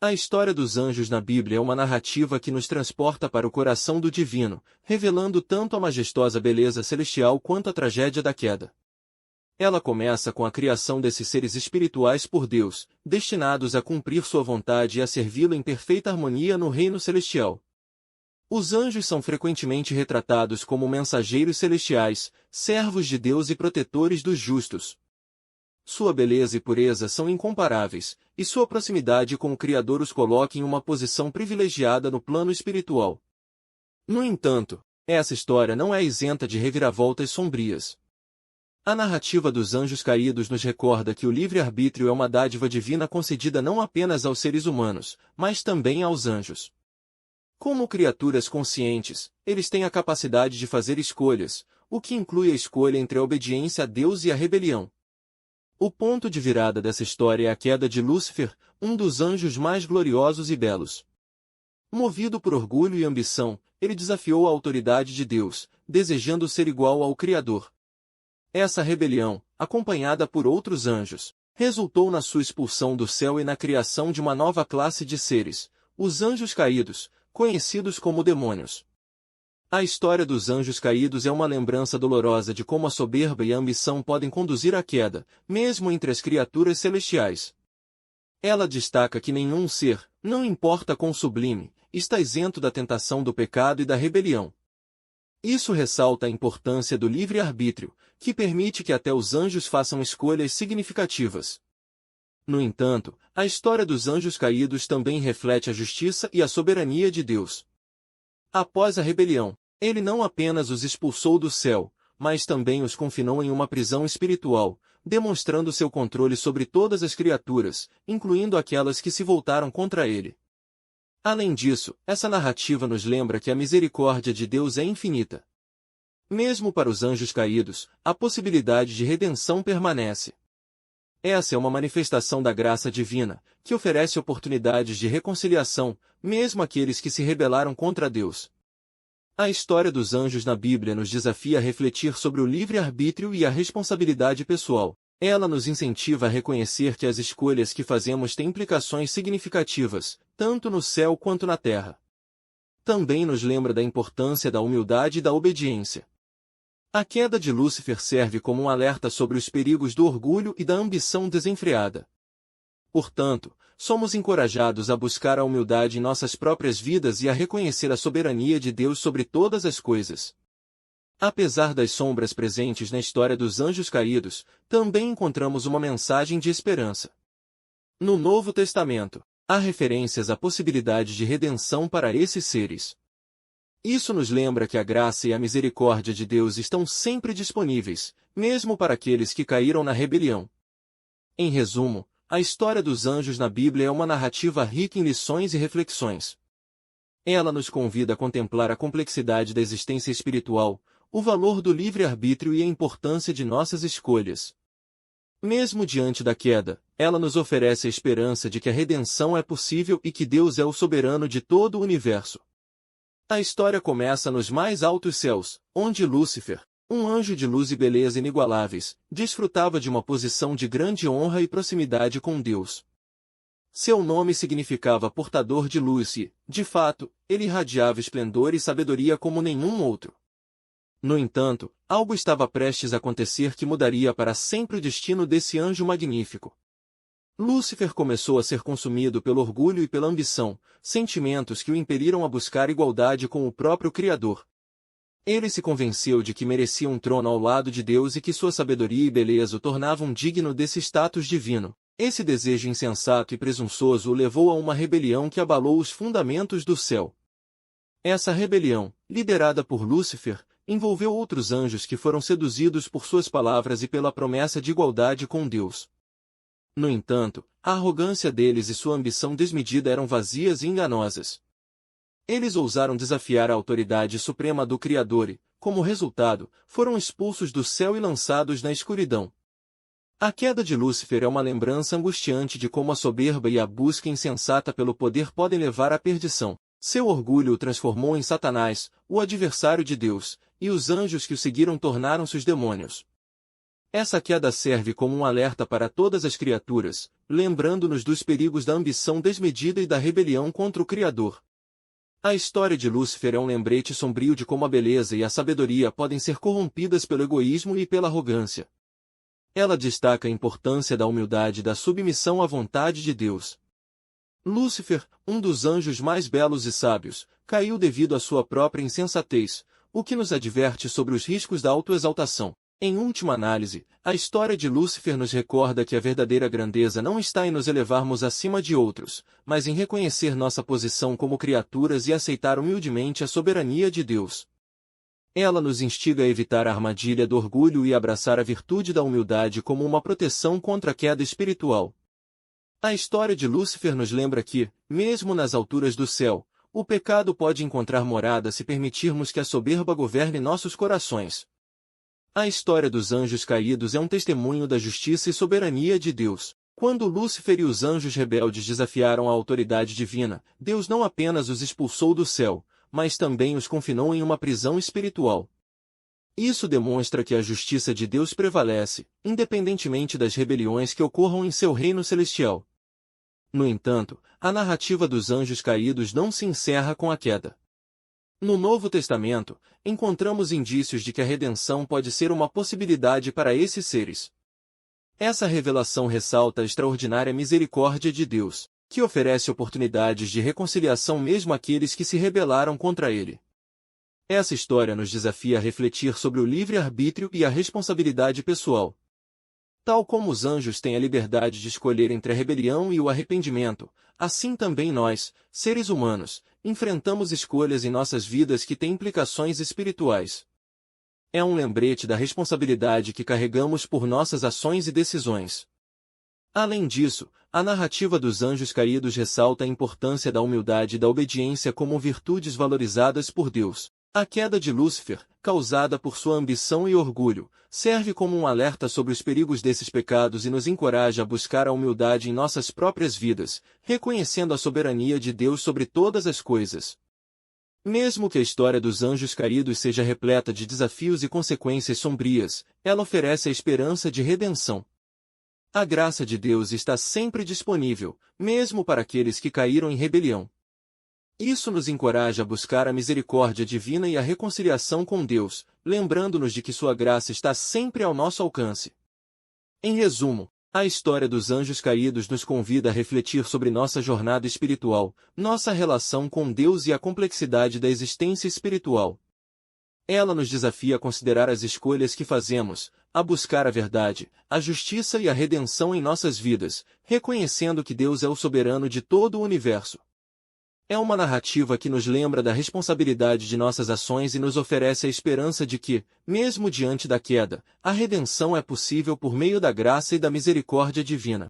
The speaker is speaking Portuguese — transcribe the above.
A história dos anjos na Bíblia é uma narrativa que nos transporta para o coração do divino, revelando tanto a majestosa beleza celestial quanto a tragédia da queda. Ela começa com a criação desses seres espirituais por Deus, destinados a cumprir sua vontade e a servi-lo em perfeita harmonia no reino celestial. Os anjos são frequentemente retratados como mensageiros celestiais, servos de Deus e protetores dos justos. Sua beleza e pureza são incomparáveis, e sua proximidade com o Criador os coloca em uma posição privilegiada no plano espiritual. No entanto, essa história não é isenta de reviravoltas sombrias. A narrativa dos anjos caídos nos recorda que o livre-arbítrio é uma dádiva divina concedida não apenas aos seres humanos, mas também aos anjos. Como criaturas conscientes, eles têm a capacidade de fazer escolhas, o que inclui a escolha entre a obediência a Deus e a rebelião. O ponto de virada dessa história é a queda de Lúcifer, um dos anjos mais gloriosos e belos. Movido por orgulho e ambição, ele desafiou a autoridade de Deus, desejando ser igual ao Criador. Essa rebelião, acompanhada por outros anjos, resultou na sua expulsão do céu e na criação de uma nova classe de seres, os anjos caídos, conhecidos como demônios. A história dos anjos caídos é uma lembrança dolorosa de como a soberba e a ambição podem conduzir à queda, mesmo entre as criaturas celestiais. Ela destaca que nenhum ser, não importa quão sublime, está isento da tentação do pecado e da rebelião. Isso ressalta a importância do livre-arbítrio, que permite que até os anjos façam escolhas significativas. No entanto, a história dos anjos caídos também reflete a justiça e a soberania de Deus. Após a rebelião, ele não apenas os expulsou do céu, mas também os confinou em uma prisão espiritual, demonstrando seu controle sobre todas as criaturas, incluindo aquelas que se voltaram contra ele. Além disso, essa narrativa nos lembra que a misericórdia de Deus é infinita. Mesmo para os anjos caídos, a possibilidade de redenção permanece. Essa é uma manifestação da graça divina, que oferece oportunidades de reconciliação, mesmo àqueles que se rebelaram contra Deus. A história dos anjos na Bíblia nos desafia a refletir sobre o livre-arbítrio e a responsabilidade pessoal. Ela nos incentiva a reconhecer que as escolhas que fazemos têm implicações significativas, tanto no céu quanto na terra. Também nos lembra da importância da humildade e da obediência. A queda de Lúcifer serve como um alerta sobre os perigos do orgulho e da ambição desenfreada. Portanto, somos encorajados a buscar a humildade em nossas próprias vidas e a reconhecer a soberania de Deus sobre todas as coisas. Apesar das sombras presentes na história dos anjos caídos, também encontramos uma mensagem de esperança. No Novo Testamento, há referências à possibilidade de redenção para esses seres. Isso nos lembra que a graça e a misericórdia de Deus estão sempre disponíveis, mesmo para aqueles que caíram na rebelião. Em resumo, a história dos anjos na Bíblia é uma narrativa rica em lições e reflexões. Ela nos convida a contemplar a complexidade da existência espiritual, o valor do livre-arbítrio e a importância de nossas escolhas. Mesmo diante da queda, ela nos oferece a esperança de que a redenção é possível e que Deus é o soberano de todo o universo. A história começa nos mais altos céus, onde Lúcifer, um anjo de luz e beleza inigualáveis, desfrutava de uma posição de grande honra e proximidade com Deus. Seu nome significava portador de luz e, de fato, ele irradiava esplendor e sabedoria como nenhum outro. No entanto, algo estava prestes a acontecer que mudaria para sempre o destino desse anjo magnífico. Lúcifer começou a ser consumido pelo orgulho e pela ambição, sentimentos que o impeliram a buscar igualdade com o próprio Criador. Ele se convenceu de que merecia um trono ao lado de Deus e que sua sabedoria e beleza o tornavam digno desse status divino. Esse desejo insensato e presunçoso o levou a uma rebelião que abalou os fundamentos do céu. Essa rebelião, liderada por Lúcifer, envolveu outros anjos que foram seduzidos por suas palavras e pela promessa de igualdade com Deus. No entanto, a arrogância deles e sua ambição desmedida eram vazias e enganosas. Eles ousaram desafiar a autoridade suprema do Criador e, como resultado, foram expulsos do céu e lançados na escuridão. A queda de Lúcifer é uma lembrança angustiante de como a soberba e a busca insensata pelo poder podem levar à perdição. Seu orgulho o transformou em Satanás, o adversário de Deus, e os anjos que o seguiram tornaram-se os demônios. Essa queda serve como um alerta para todas as criaturas, lembrando-nos dos perigos da ambição desmedida e da rebelião contra o Criador. A história de Lúcifer é um lembrete sombrio de como a beleza e a sabedoria podem ser corrompidas pelo egoísmo e pela arrogância. Ela destaca a importância da humildade e da submissão à vontade de Deus. Lúcifer, um dos anjos mais belos e sábios, caiu devido à sua própria insensatez, o que nos adverte sobre os riscos da autoexaltação. Em última análise, a história de Lúcifer nos recorda que a verdadeira grandeza não está em nos elevarmos acima de outros, mas em reconhecer nossa posição como criaturas e aceitar humildemente a soberania de Deus. Ela nos instiga a evitar a armadilha do orgulho e abraçar a virtude da humildade como uma proteção contra a queda espiritual. A história de Lúcifer nos lembra que, mesmo nas alturas do céu, o pecado pode encontrar morada se permitirmos que a soberba governe nossos corações. A história dos anjos caídos é um testemunho da justiça e soberania de Deus. Quando Lúcifer e os anjos rebeldes desafiaram a autoridade divina, Deus não apenas os expulsou do céu, mas também os confinou em uma prisão espiritual. Isso demonstra que a justiça de Deus prevalece, independentemente das rebeliões que ocorram em seu reino celestial. No entanto, a narrativa dos anjos caídos não se encerra com a queda. No Novo Testamento, encontramos indícios de que a redenção pode ser uma possibilidade para esses seres. Essa revelação ressalta a extraordinária misericórdia de Deus, que oferece oportunidades de reconciliação mesmo àqueles que se rebelaram contra ele. Essa história nos desafia a refletir sobre o livre-arbítrio e a responsabilidade pessoal. Tal como os anjos têm a liberdade de escolher entre a rebelião e o arrependimento, assim também nós, seres humanos, enfrentamos escolhas em nossas vidas que têm implicações espirituais. É um lembrete da responsabilidade que carregamos por nossas ações e decisões. Além disso, a narrativa dos anjos caídos ressalta a importância da humildade e da obediência como virtudes valorizadas por Deus. A queda de Lúcifer, causada por sua ambição e orgulho, serve como um alerta sobre os perigos desses pecados e nos encoraja a buscar a humildade em nossas próprias vidas, reconhecendo a soberania de Deus sobre todas as coisas. Mesmo que a história dos anjos caídos seja repleta de desafios e consequências sombrias, ela oferece a esperança de redenção. A graça de Deus está sempre disponível, mesmo para aqueles que caíram em rebelião. Isso nos encoraja a buscar a misericórdia divina e a reconciliação com Deus, lembrando-nos de que sua graça está sempre ao nosso alcance. Em resumo, a história dos anjos caídos nos convida a refletir sobre nossa jornada espiritual, nossa relação com Deus e a complexidade da existência espiritual. Ela nos desafia a considerar as escolhas que fazemos, a buscar a verdade, a justiça e a redenção em nossas vidas, reconhecendo que Deus é o soberano de todo o universo. É uma narrativa que nos lembra da responsabilidade de nossas ações e nos oferece a esperança de que, mesmo diante da queda, a redenção é possível por meio da graça e da misericórdia divina.